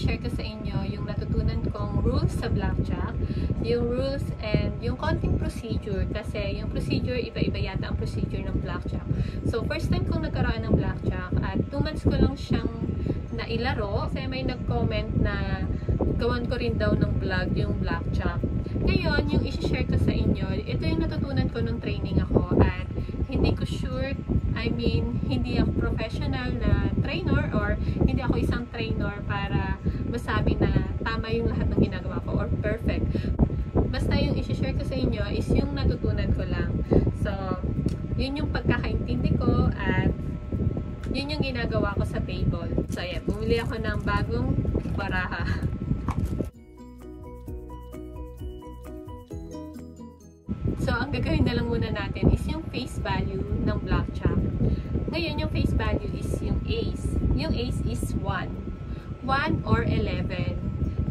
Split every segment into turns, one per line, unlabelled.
i-share ko sa inyo yung natutunan kong rules sa blackjack, yung rules and yung konting procedure, kasi yung procedure, iba-iba yata ang procedure ng blackjack. So, first time kong nagkaroon ng blackjack at 2 months ko lang siyang nailaro kasi may nag-comment na gawan ko rin daw ng vlog yung blackjack. Ngayon, yung i-share ko sa inyo, ito yung natutunan ko nung training ako at hindi ko sure, hindi ako professional na trainer or hindi ako isang trainer para masabi na tama yung lahat ng ginagawa ko or perfect. Basta yung i-share ko sa inyo is yung natutunan ko lang. So, yun yung pagkakaintindi ko at yun yung ginagawa ko sa table. So, ayan, bumili ako ng bagong baraha. So, ang gagawin na lang muna natin is yung face value ng blackjack. Ngayon, yung face value is yung ace. Yung ace is 1. 1 or 11.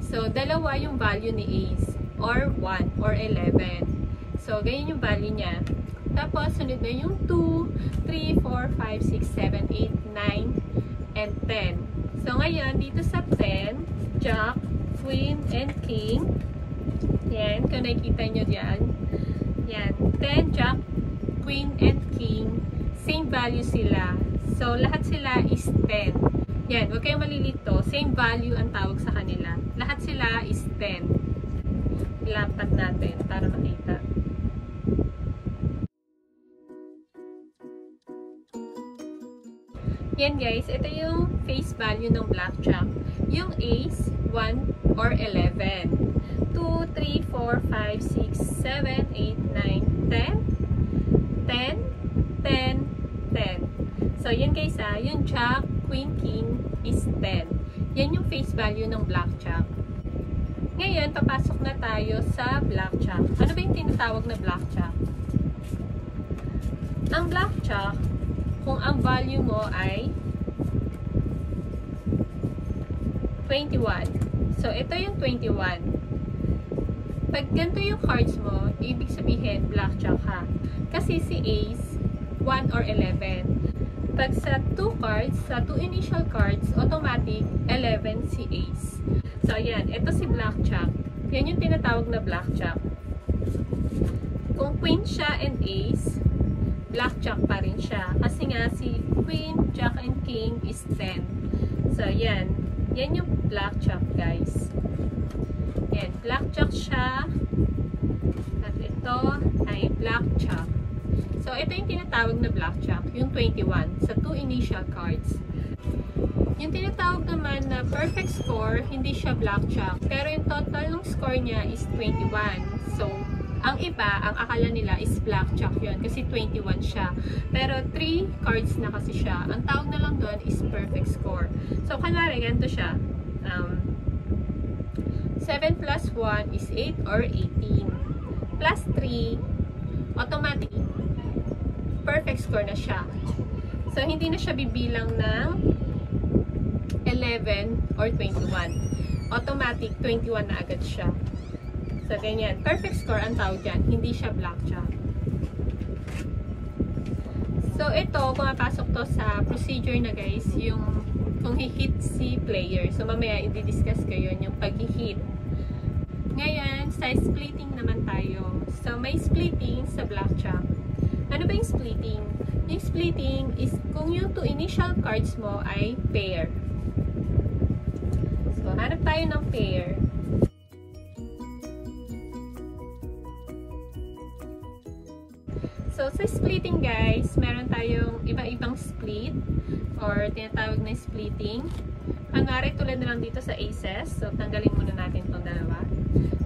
So, dalawa yung value ni ace. Or 1 or 11. So, ganyan yung value niya. Tapos, sunod na yung 2, 3, 4, 5, 6, 7, 8, 9, and 10. So, ngayon, dito sa 10, Jack, Queen, and King. Yan, kung nakikita nyo dyan. Yan, 10, Jack, Queen, and King. Same value sila. So, lahat sila is 10. Yan, huwag kayong malilito. Same value ang tawag sa kanila. Lahat sila is 10. Ilapat natin para makita. Yan guys, ito yung face value ng blackjack. Yung ace, 1 or 11. 2, 3, 4, 5, 6, 7, 8, 9, 10. 10, 10, 10. So, yan guys yung Jack, Queen, King is 10. Yan yung face value ng blackjack. Ngayon, papasok na tayo sa blackjack. Ano ba yung tinatawag na blackjack? Ang blackjack, kung ang value mo ay 21. So, ito yung 21. Pag ganito yung cards mo, ibig sabihin, blackjack ha. Kasi si ace, 1 or 11. Pag sa 2 cards, sa 2 initial cards, automatic, 11 si ace. So, ayan. Ito si blackjack. Yan yung tinatawag na blackjack. Kung queen siya and ace, blackjack pa rin siya. Kasi nga, si queen, jack, and king is 10. So, yan. Yan yung blackjack, guys. Yan. Blackjack siya. At ito ay blackjack. So, ito yung tinatawag na blackjack, yung 21, sa 2 initial cards. Yung tinatawag naman na perfect score, hindi siya blackjack. Pero yung total ng score niya is 21. So, ang iba, ang akala nila is blackjack yun, kasi 21 siya. Pero 3 cards na kasi siya. Ang tawag na lang doon is perfect score. So, kanari, ganito siya. 7 plus 1 is 8 or 18. Plus 3, automatic, perfect score na siya. So, hindi na siya bibilang ng 11 or 21. Automatic, 21 na agad siya. So, ganyan. Perfect score ang tawag dyan. Hindi siya blackjack. So, ito, pumapasok to sa procedure na guys, yung kung hihit si player. So, mamaya, i-discuss ko yun, yung pag-hihit. Ngayon, sa splitting naman tayo. So, may splitting sa blackjack. Ano ba yung splitting? Yung splitting is kung yung 2 initial cards mo ay pair. So, hanap tayo ng pair. So, sa splitting guys, meron tayong iba-ibang split or tinatawag na splitting. Kunwari, tulad na lang dito sa aces. So, tanggalin muna natin itong dalawa.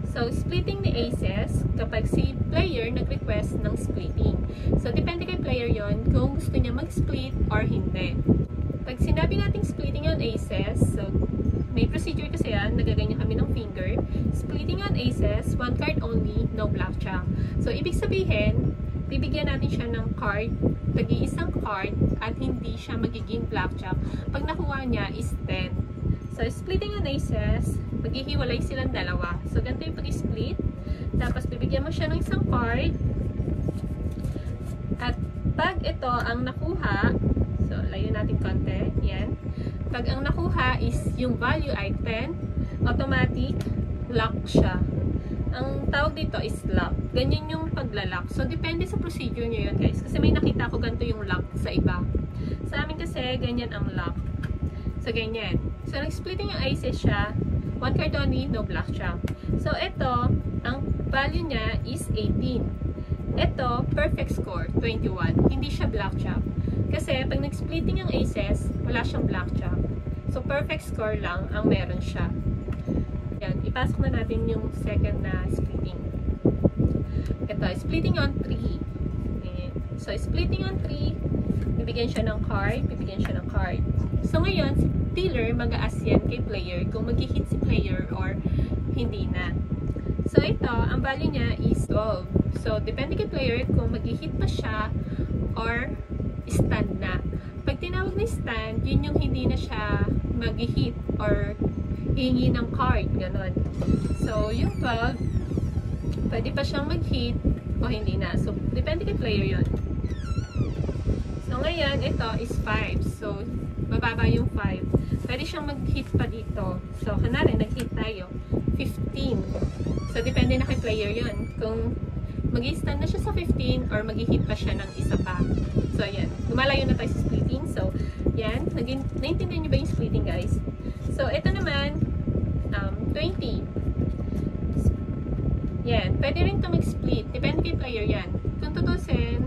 So, splitting ni aces, kapag si player nag-request ng splitting. So, depende kay player yon kung gusto niya mag-split or hindi. Pag sinabi nating splitting on aces, so, may procedure kasi yan, nagaganyan kami ng finger. Splitting on aces, 1 card only, no blackjack. So, ibig sabihin, bibigyan natin siya ng card, tagi-isang card, at hindi siya magiging blackjack. Pag nakuha niya is 10. So, splitting on aces, maghihiwalay silang dalawa. So, ganito yung pag-split. Tapos, bibigyan mo siya ng isang card. At, pag ito ang nakuha, so, layo natin konti. Yan. Pag ang nakuha is yung value ay 10, automatic, lock siya. Ang tawag dito is lock. Ganyan yung paglalak. So, depende sa procedure nyo yun, guys. Kasi may nakita ko ganito yung lock sa iba. Sa amin kasi, ganyan ang lock. So, ganyan. So, nag-splitting yung aces siya. 1 card only, no blackjack. So, ito, ang value niya is 18. Ito, perfect score, 21. Hindi siya blackjack. Kasi, pag nag-splitting yung aces, wala siyang blackjack. So, perfect score lang ang meron siya. Yan, ipasok na natin yung second na splitting. Ito, splitting on 3. Ayan. So, splitting on 3, bibigyan siya ng card, bibigyan siya ng card. So, ngayon, si dealer mag-a-ask yan kay player kung mag-hit si player or hindi na. So, ito, ang value niya is 12. So, depende kay player kung mag-hit pa siya or stand na. Pag tinawag na stand, yun yung hindi na siya mag-hit or hihingi ng card, ganon. So, yung 12, pwede pa siyang mag-hit o hindi na. So, depende kay player yun. So, ngayon, ito is 5. So, bababa yung 5. Pwede siyang mag-hit pa dito. So, kanari, nag-hit tayo. 15. So, depende na kay player yun. Kung mag-stand na siya sa 15 or mag-hit pa siya ng isa pa. So, ayan. Lumalayo na tayo sa splitting. So, yan. Naintindihan niyo ba yung splitting, guys? So, ito naman, 20. Yan. Pwede rin ito mag-split. Depende kay player yan. Kung tutusin,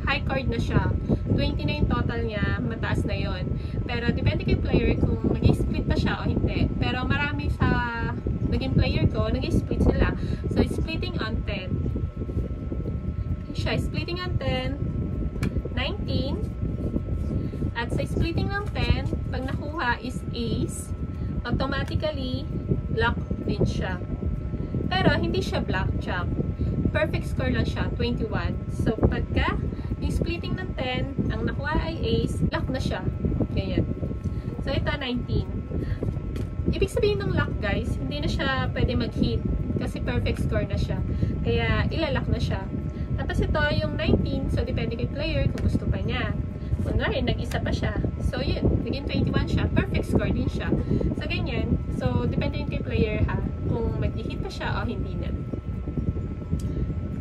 high card na siya. 29 total niya, mataas na yon. Pero, depende kay player kung mag-split pa siya o hindi. Pero, marami sa naging player ko, nag-split sila. So, splitting on 10. Siya, splitting on 10, 19. At sa splitting ng 10, pag nakuha is ace, automatically, lock din siya. Pero, hindi siya blackjack. Perfect score lang siya, 21. So, pagka yung splitting ng 10, ang nakuha ay ace, lock na siya. Ganyan. So, ito, 19. Ibig sabihin ng lock, guys, hindi na siya pwede mag-hit kasi perfect score na siya. Kaya, ilalak na siya. Tapos ito, yung 19, so, depende kay player kung gusto pa niya. Kunwari, nag-isa pa siya. So, yun. Naging 21 siya. Perfect score din siya. So, ganyan. So, depende yung kay player ha. Kung mag-hit pa siya o hindi na.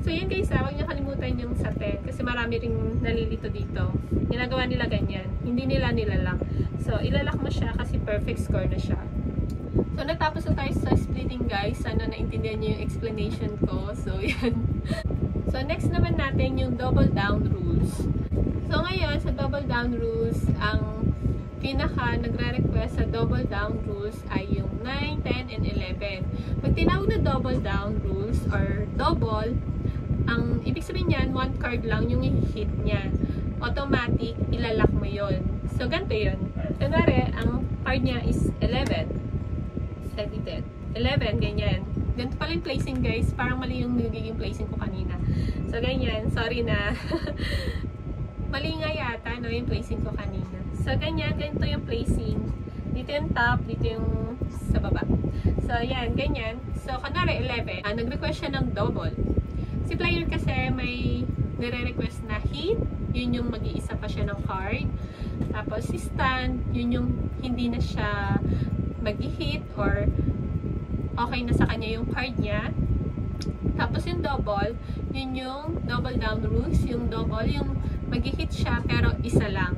So, yun guys ha. Huwag niyo kalimutan yung sa 10. Kasi marami ring nalilito dito. Ginagawa nila ganyan. Hindi nila nilalak. So, ilalak mo siya kasi perfect score na siya. So, natapos na tayo sa splitting guys. Sana naintindihan niyo yung explanation ko. So, yan. So, next naman natin yung double down rules. So, ngayon, sa double down rules, ang pinaka nagre-request sa double down rules ay yung 9, 10, and 11. Pag tinawag na double down rules or double, ang ibig sabihin niyan, one card lang yung i-hit niya. Automatic, ilalak mo yon. So, ganito yun. Kunwari, ang card niya is 11. Edited. 11, ganyan. Ganito pala yung placing, guys. Parang mali yung nagiging placing ko kanina. So, ganyan. Sorry na. Mali nga yata, no, yung placing ko kanina. So, ganyan. Ganito yung placing. Dito yung top, dito yung sa baba. So, yan. Ganyan. So, kanari 11. Nag-request siya ng double. Si player kasi may nire-request na hit. Yun yung mag-iisa pa siya ng card. Tapos, si stand, yun yung hindi na siya mag-hit or okay na sa kanya yung card niya. Tapos yung double, yun yung double down rules. Yung double, yung mag-hit siya pero isa lang.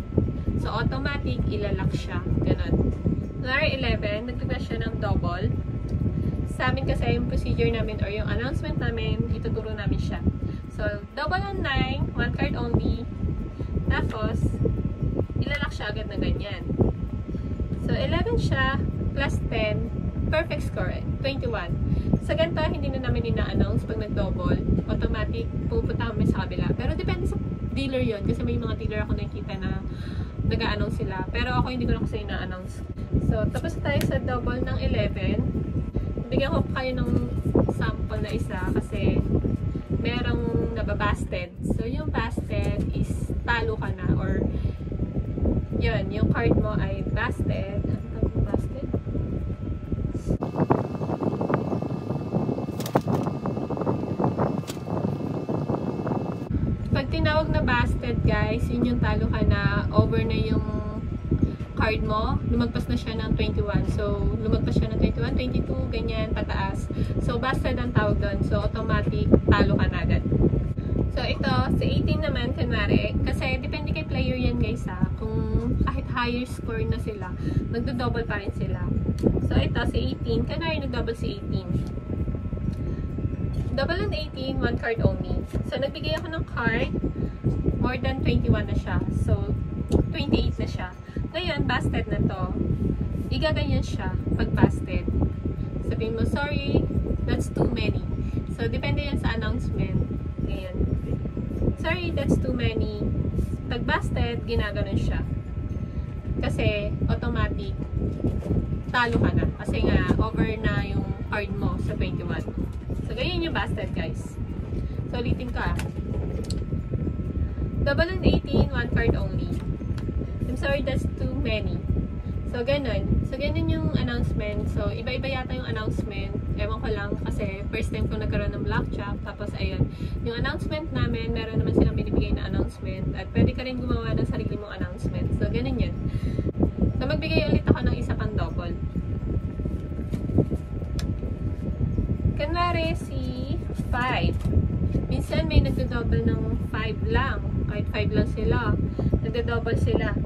So, automatic, ilalak siya. Ganun. Kunwari 11, nag-request siya ng double. Sa amin kasi yung procedure namin or yung announcement namin, ituturo namin siya. So, double on 9, one card only. Tapos, ilalak siya agad na ganyan. So, 11 siya, plus 10, perfect score, 21. Sa ganito, hindi na namin ina-announce pag nag-double. Automatic, pupunta kami sa kabila. Pero depende sa dealer yon kasi may mga dealer ako nakikita na nag-a-announce sila. Pero ako, hindi ko na kasi ina-announce. So, tapos tayo sa double ng 11. Bigyan ko kayo ng sample na isa kasi merong nababasted. So, yung busted is talo ka na or yun, yung card mo ay busted. Ano tawag yung busted? Pag tinawag na busted guys, yun yung talo ka na, over na yung card mo, lumagpas na siya ng 21. So, lumagpas siya ng 21, 22, ganyan, pataas. So, busted ang tawag doon. So, automatic, talo ka na agad. So, ito, sa 18 naman, kunwari, kasi depende kay player yan guys ha. Kung kahit higher score na sila, magdo-double pa rin sila. So, ito, sa 18, kunwari nag-double sa 18. Double on 18, one card only. So, nagbigay ako ng card, more than 21 na siya. So, 28 na siya. Ngayon, busted na to. Igaganyan siya pag busted. Sabihin mo, sorry, that's too many. So, depende yan sa announcement. Ngayon. Sorry, that's too many. Pag busted, ginaganon siya. Kasi, automatic, talo ka na. Kasi nga, over na yung card mo sa 21. So, ganyan yung busted, guys. So, ulitin ko ah. Double on 18, one card only. I'm sorry, that's too many. So, ganun. So, ganun yung announcement. So, iba-iba yata yung announcement. Ewan ko lang kasi first time ko nagkaroon ng blackjack. Tapos, ayun. Yung announcement namin, meron naman silang binibigay na announcement. At pwede ka rin gumawa ng sarili mong announcement. So, ganun yun. So, magbigay ulit ako ng isa pang double. Kunwari, si 5. Minsan, may nagdo-double ng 5 lang. Kahit 5 lang sila. Nagdo-double sila.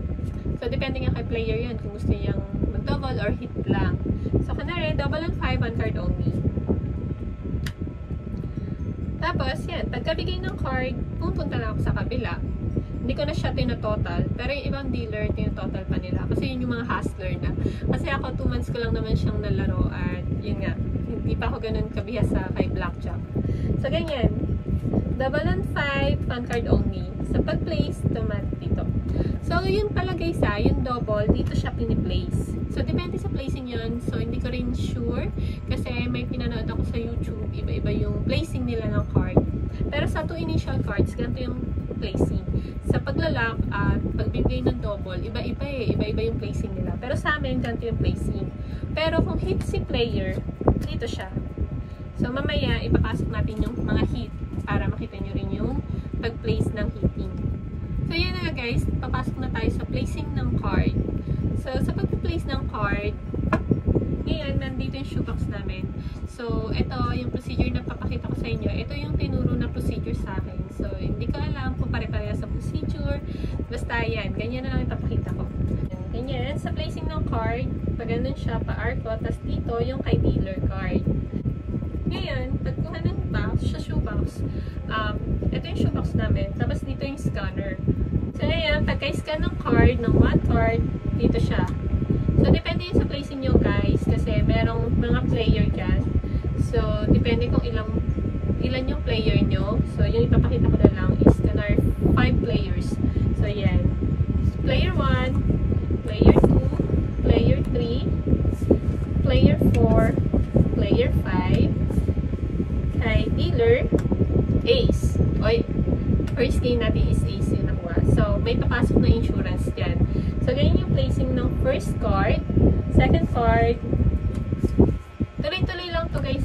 So, depende nga kay player yan kung gusto niyang mag-double or hit lang. So, kunwari, double on 5, one card only. Tapos, yan. Pagkabigay ng card, pupunta lang ako sa kabila. Hindi ko na siya tinototal. Pero yung ibang dealer, tinototal pa nila. Kasi yun yung mga hustler na. Kasi ako, 2 months ko lang naman siyang nalaro. At yun nga, hindi pa ako ganun kabihasa kay blackjack. So, ganyan. Double on 5, one card only. Sa pag-place, automatic dito. So, yun pala guys yung double, dito siya piniplace. So, depende sa placing yun. So, hindi ko rin sure. Kasi may pinanood ako sa YouTube, iba-iba yung placing nila ng card. Pero sa 2 initial cards, ganito yung placing. Sa paglalak at pagbibigay ng double, iba-iba iba-iba yung placing nila. Pero sa amin, ganito yung placing. Pero kung hit si player, dito siya. So, mamaya, ipapasok natin yung mga hit para makita nyo rin yung pag-place ng hitting. So, yan na guys. Papasok na tayo sa placing ng card. So, sa pag-place ng card, ngayon, nandito yung shoebox namin. So, ito yung procedure na papakita ko sa inyo. Ito yung tinuro na procedure sa akin. So, hindi ko alam kung pare-pareha sa procedure. Basta yan. Ganyan na lang ipapakita ko. Ganyan. Sa placing ng card, pag ganun siya, pa-arco, tas dito yung kay dealer card. Ngayon, pagkuha ng box, sa shoebox, ito yung shoebox namin. Tapos dito yung scanner. So, ngayon, pagka-scan ng card, ng one card, dito siya. So, depende yun sa placing nyo, guys. Kasi merong mga player dyan. So, depende kung ilan yung player nyo. So, yung ipapakita ko na lang is kanar 5 players. So, yan. Player 1, player 2, player 3, player 4, player 5, kay dealer, ace. Oy, first game natin is ace yung nakuha. So, may papasok na insurance dyan. So, ganyan yung placing ng first card, second card. Tuloy-tuloy lang to guys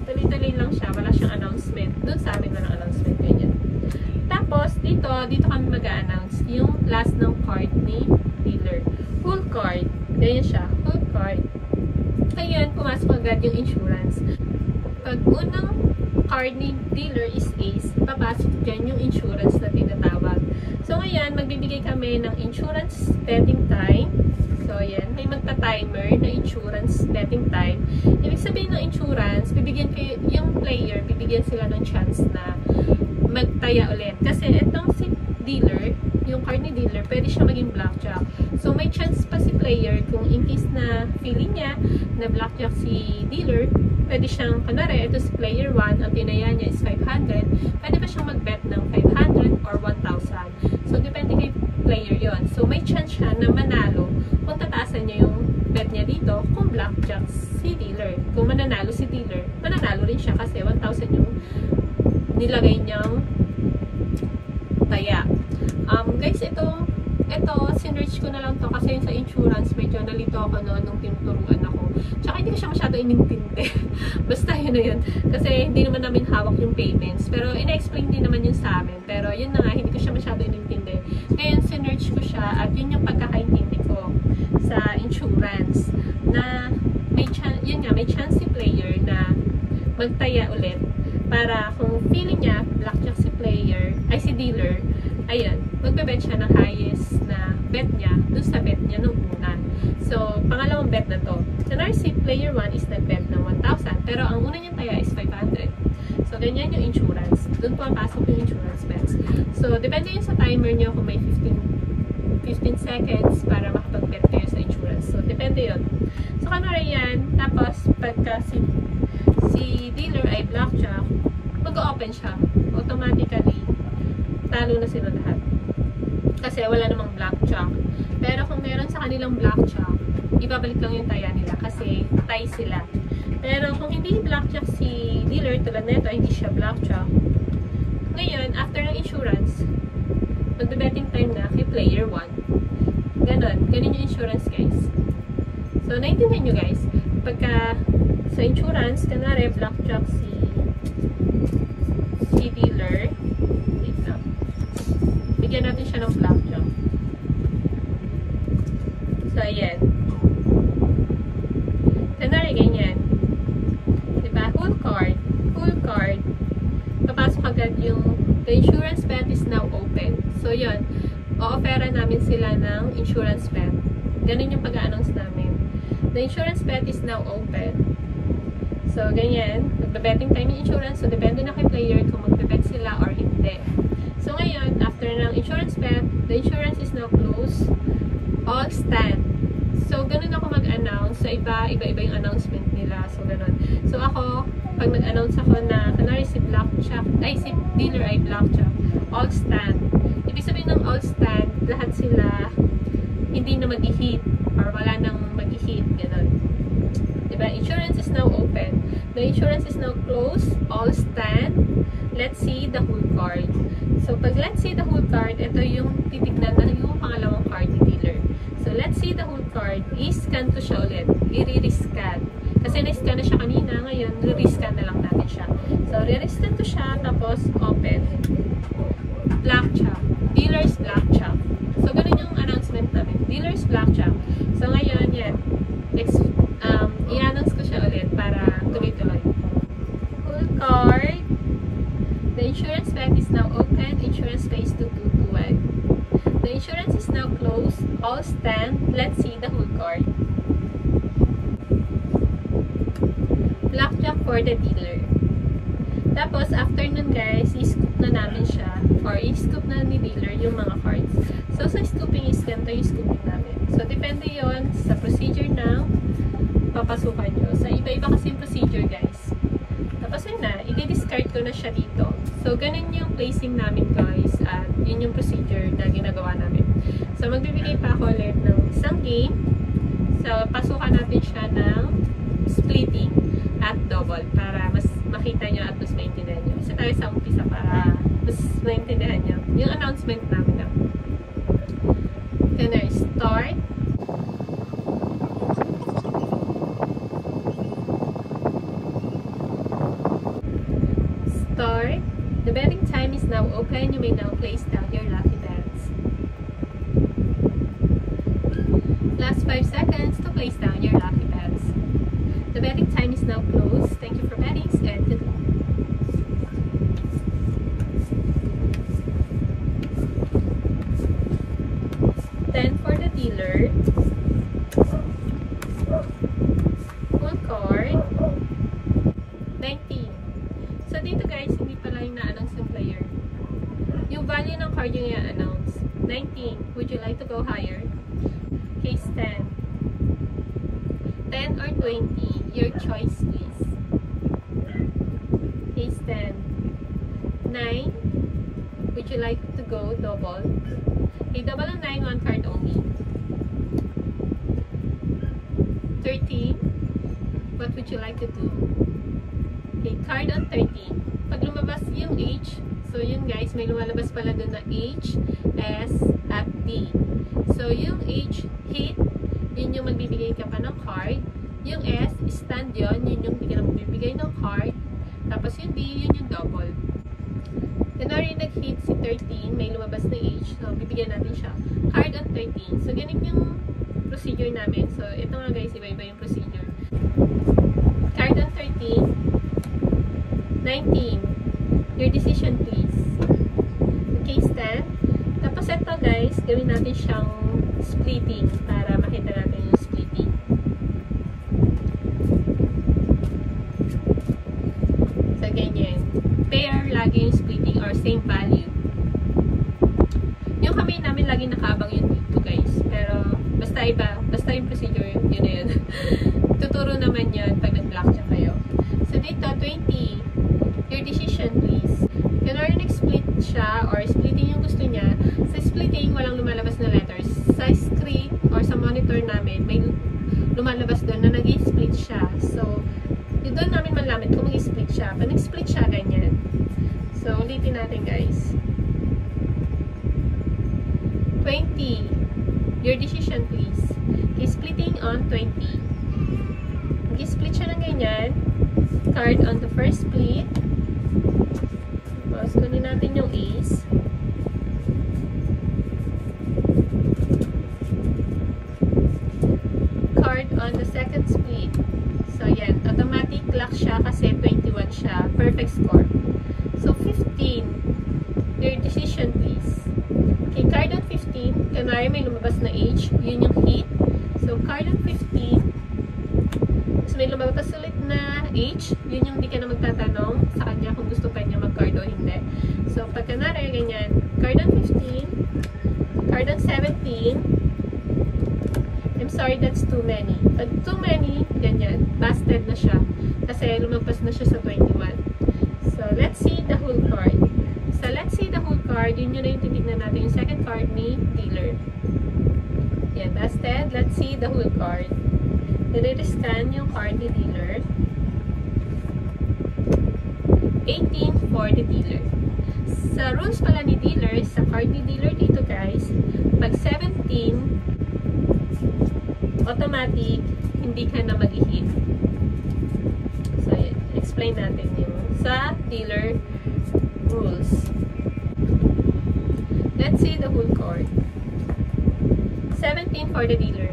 Tuloy-tuloy lang siya. Wala siyang announcement. Doon sa amin walang announcement. Ganyan. Tapos, dito kami mag-a-announce yung last ng card ni dealer. Full card. Ganyan siya. Full card. Ngayon, pumasok agad yung insurance. Pag unang card ni dealer is ace, papasok dyan yung insurance na tinatawag. So, ngayon, magbibigay kami ng insurance betting time. So, yan. May magta-timer na insurance betting time. Ibig sabihin ng insurance, bibigyan kayo, yung player, bibigyan sila ng chance na magtaya ulit. Kasi itong si dealer, yung card ni dealer, pwede siya maging blackjack. So, may chance pa si player kung in case na feeling niya na blackjack si dealer, pwede siyang, kunwari, ito si player 1, ang tinaya niya is 500, pwede pa siyang mag-bet ng 500 or 1,000. So, depende kay player yon. So, may chance siya na manalo kung tataasan niya yung bet niya dito kung blackjack si dealer. Kung mananalo si dealer, mananalo rin siya kasi 1,000 yung nilagay niyang taya. Guys, ito, sinearch ko na lang to kasi yung sa insurance, medyo nalito ako noon nung tinuturuan ako. Tsaka hindi ko siya masyado inintindi. Basta yun na yun. Kasi hindi naman namin hawak yung payments. Pero ina-explain din naman yun sa amin. Pero yun na nga, hindi ko siya masyado inintindi. Ngayon, sinearch ko siya at yun yung pagkakaintindi ko. sa insurance na may chance si player na magtaya ulit para kung feeling niya blackjack si dealer, ayun, magbe-bet siya ng highest na bet niya dun sa bet niya nung una. So, pangalawang bet na to. Kunwari si player 1 is nag-bet ng 1,000 pero ang una niyang taya is 500. So, ganyan yung insurance. Dun pumapasok yung insurance bets. So, depende yun sa timer niyo kung may 15 seconds para makapag-bet kayo sa insurance. So, depende yun. So, kunwari yan. Tapos, pagka si dealer ay blackjack, mag-open siya. Automatically, talo na sila lahat. Kasi wala namang blackjack. Pero kung meron sa kanilang blackjack, ibabalik lang yung taya nila kasi tie sila. Pero kung hindi blackjack si dealer, tulad nito, hindi siya blackjack. Ngayon, after ng insurance, magbe-betting time na kay player 1. Ganon yung insurance, guys. So, naintindihan nyo, guys. Pagka sa insurance, kanare blackjack si dealer. Wait lang. Bigyan natin siya ng blackjack. So, ayan. Kanare, ganyan. Diba? Whole card. Papasok agad yung the insurance bet is now open. So, yun. O-offera namin sila ng insurance bet. Ganun yung pag-a-announce namin. The insurance bet is now open. So, ganyan. Magbe-betting time yung insurance. So, depende na kay player kung magbe-bet sila or hindi. So, ngayon, after ng insurance bet, the insurance is now closed. All stand. So, ganun ako mag-announce. Sa iba yung announcement nila. So, ganun. So, ako, pag nag-announce ako na, kanari si dealer ay blackjack, all stand. Ibig sabihin ng all stand, lahat sila hindi na mag-hit or wala nang mag-hit. Ganun. Diba? Insurance is now open. The insurance is now closed. All stand. Let's see the whole card. So, pag let's see the whole card, ito yung titignan na yung pangalawang card ni dealer. So, let's see the whole card. I-scan ko siya ulit. I-re-scan. Kasi na-scan na siya kanina. Ngayon, re-scan na lang natin siya. So, re-scan ko siya. Tapos, open. Blackjack. Dealer's blackjack. So, ganun yung announcement namin. Dealer's blackjack. So, ngayon, yan. I-announce ko siya ulit para tuloy-tuloy. Full card. The insurance bet is now open. Insurance pays to 221. The insurance is now closed. All stand. Let's see the whole card. Blackjack for the dealer. Tapos, after nun guys, i-scoop na namin siya. Or i-scoop na ni dealer yung mga cards. So, sa scooping is ganito yung scooping namin. So, depende yon sa procedure na papasukan nyo. Sa iba-iba kasi yung procedure, guys. Tapos yun na, i-discard ko na siya dito. So, ganun yung placing namin, guys. At yun yung procedure na ginagawa namin. So, magbibigay pa ako ulit ng isang game. So, pasukan natin siya ng splitting at double para mas makita nyo at mas maintindihan nyo. Isa tayo sa umpisa para mas maintindihan nyo. Yung announcement namin na. Then, start. Start. The betting time is now open. You may now place down your lucky bets. Last 5 seconds to place down your lucky bets. The betting time is now closed. Thank you for betting and good luck. Then for the dealer, full card, 19. So dito guys, hindi pala yung na-announce yung player. Yung value ng card yung i-announce. 19. Would you like to go higher? Case 10. 10 or 20. Your choice please. Case 10. 9. Would you like to go double? Okay, double ang 9, one card only. 13. What would you like to do? Okay, card on 13. Pag lumabas yung H, so yun guys, may lumalabas pala doon na H, S, at D. So yung H, hit, yun yung magbibigay ka pa ng card. Yung S, stand yun yung hindi ka na magbibigay ng card. Tapos yung D, yun yung double. Kunwari nag-hit si 13, may lumabas na H, so bibigyan natin siya. Card on 13. So ganun yung procedure namin. So, ito nga guys, iba-iba yung procedure. Card on 13. 19. Your decision please. Okay, stand. Tapos ito guys, gawin natin siyang splitting para makita natin yung splitting. So, ganyan. Pair lagi yung splitting or same value. Yung kamay namin lagi nakaabang yun dito guys. Pero, basta iba. Basta yung procedure, yun na yun. Tuturo naman yun pag nag-blackjack kayo. So, dito, 20. Your decision, please. Kunwari nag-split siya or splitting yung gusto niya, sa splitting, walang lumalabas na letters. Sa screen or sa monitor namin, may lumalabas doon na nag-split siya. So, yun doon namin malaman kung mag-split siya. Pag nag-split siya, ganyan. So, ulitin natin, guys. 20. Your decision, please. Okay, splitting on 20. Mag-split siya ng ganyan. Card on the first split. Tapos, kunin natin yung ace. Card on the second split. So, yan. Automatic lock siya kasi 21 siya. Perfect score. So, 15. Your decision, please. Okay, card on 15. Kunwari may lumabas na H. Yun yung hit. So, card on 15. Tapos, may lumabas ulit na H. Yun yung hindi ka na magtatanong sa kanya kung gusto pa niya mag-card o hindi. So, pag kunwari, ganyan. Card on 15. Card on 17. I'm sorry, that's too many. Pag too many, ganyan. Busted na siya. Kasi lumabas na siya sa 21. So, let's see the whole card. So, let's see the whole card. Yun na yung titignan natin. Yung second card ni dealer. Yan, busted. Let's see the whole card. Nire-scan yung card ni dealer. 18 for the dealer. Sa rules pala ni dealer, sa card ni dealer dito guys, pag 17, automatic, hindi ka na mag-hit. So, explain natin yung sa dealer rules. Let's see the whole card. 17 for the dealer.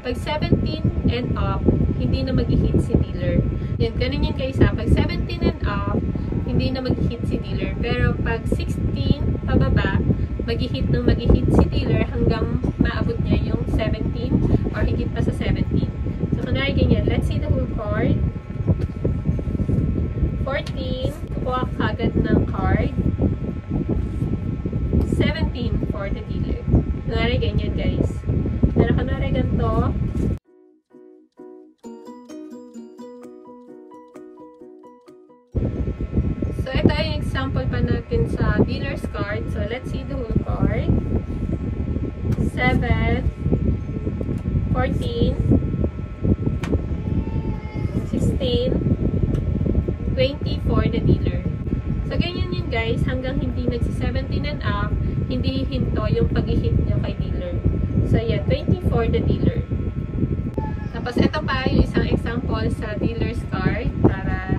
Pag 17 and up, hindi na mag-hit si dealer. Yan, ganun yun guys ha. Pag 17 and up, hindi na mag-hit si dealer. Pero pag 16 pababa, mag-hit si dealer hanggang maabot niya yung 17 or higit pa sa 17. So, kunwari ganyan. Let's see the whole card. 14. Kukuha kagad ng card. 17 for the dealer. Kunwari ganyan guys. Pero kunwari ganito. So, ito ay example pa natin sa dealer's card. So, let's see the whole card. 7, 14, 16, 20 for the dealer. So, ganyan yun guys. Hanggang hindi nagsi-17 and up, hindi hinto yung pag-hit nyo kay dealer. So, yan. 20 for the dealer. Tapos, ito pa yung isang example sa dealer's card para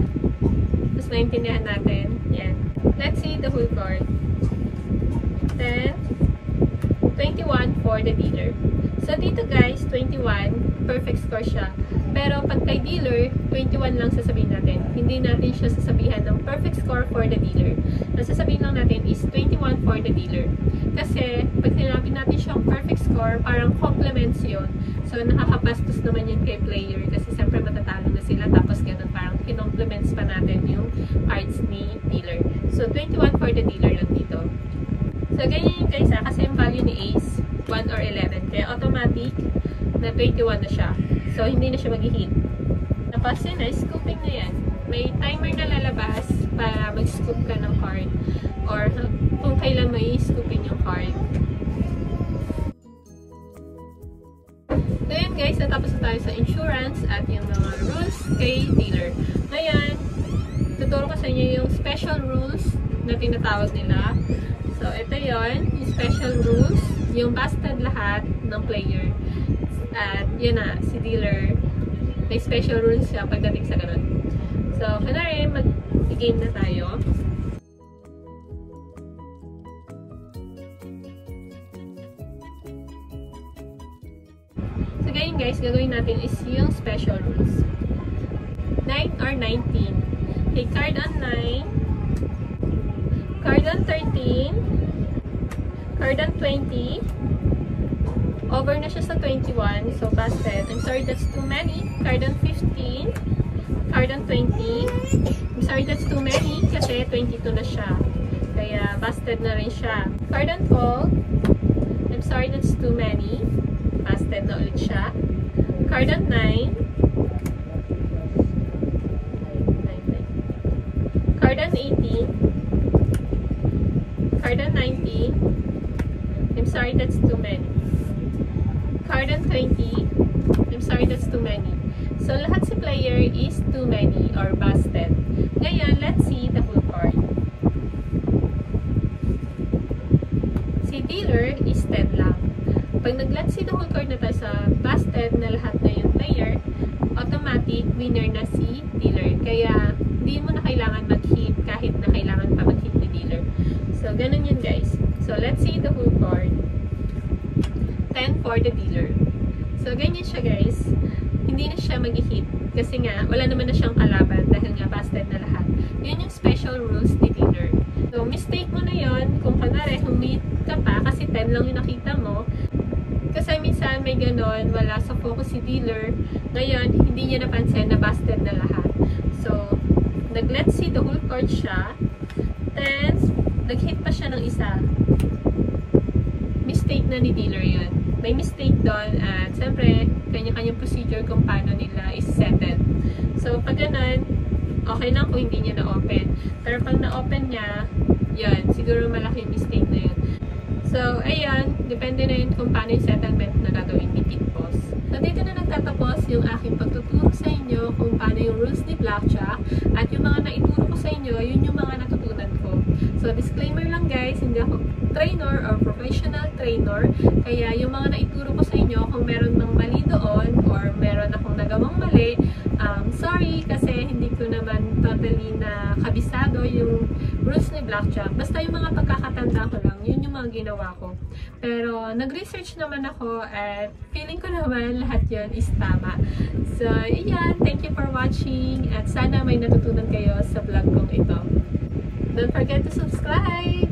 mas maintindihan natin. Yan. Let's see the whole card. 10, 21 for the dealer. So, dito guys, 21, perfect score siya. Pero, pag kay dealer, 21 lang sasabihin natin. Hindi natin siya sasabihan ng perfect score for the dealer. Ang sasabihin lang natin is 21 for the dealer. Kasi, pag sinabi natin siyang perfect score, parang complements yun. So, nakakabastos naman yun kay player. Kasi, siyempre matatalo na sila. Tapos, ganun, parang kinomplements pa natin yung cards ni dealer. So, 21 for the dealer lang dito. So, ganyan yung guys ha. Kasi yung value ni Ace, 1 or 11. Kaya, automatic na 21 na siya. So, hindi na siya mag-hit. Tapos yun na, scooping na yan. May timer na lalabas para mag-scoop ka ng card. Or kung kailan mo i-scoopin yung card. So yun guys, natapos na tayo sa insurance at yung mga rules kay dealer. Ngayon, tuturo ko sa inyo yung special rules na tinatawag nila. So, ito yon, yung special rules, yung busted lahat ng player. At yun na, si dealer, may special rules siya pagdating sa ganun. So, kunwari, mag-game na tayo. So, ngayon guys, gagawin natin is yung special rules. 9 or 19. Okay, card on 9. Card on 13. Card on 20. Over na siya sa 21. So, busted. I'm sorry, that's too many. Card on 15. Card on 20. I'm sorry, that's too many kasi 22 na siya. Kaya, busted na rin siya. Card on 12. I'm sorry, that's too many. Busted na ulit siya. Card on 9. Card on 18. Card on 19. I'm sorry, that's too many. Card on 20. I'm sorry, that's too many. So, lahat si player is too many or busted. Ngayon, let's see the whole card. Si dealer is 10 lang. Pag nag-let's see the whole card na tayo sa busted na lahat na yung player, automatic winner na si dealer. Kaya, hindi mo na kailangan mag-hit kahit na kailangan pa mag-hit ni dealer. So, ganun yun guys. So, let's see the whole card. 10 for the dealer. So, ganyan siya guys. Hindi na siya mag-hit. Kasi nga, wala naman na siyang kalaban dahil nga busted na lahat. Yun yung special rules ni dealer. So, mistake mo na yun kung kanare humit ka pa kasi 10 lang yung nakita mo. Kasi minsan may ganon, wala sa focus si dealer. Ngayon, hindi niya napansin na busted na lahat. So, nag-let's see the whole card siya. Then, nag-hit pa siya ng isa. Mistake na ni dealer yun. May mistake doon at siyempre, kanya-kanyang procedure kung paano nila is settled. So, pag ganun, okay lang kung hindi niya na-open. Pero pag na-open niya, yun, siguro malaki yung mistake na yun. So, ayan, depende na yun kung paano yung settlement na gagawin ni Pit Boss. So, dito na nagtatapos yung aking pagtuturo sa inyo kung paano yung rules ni Blackjack at yung mga naituro ko sa inyo, yun yung mga natutunan ko. So, disclaimer lang guys, hindi ako trainer or professional trainer. Kaya yung mga naituro ko sa inyo, kung meron ng mali doon or meron akong nagawang mali, sorry kasi hindi ko naman totally na kabisado yung rules ni Blackjack. Basta yung mga pagkakatanda ko lang, yun yung mga ginawa ko. Pero nag-research naman ako at feeling ko naman lahat yun is tama. So, iyan. Thank you for watching at sana may natutunan kayo sa vlog kong ito. Don't forget to subscribe!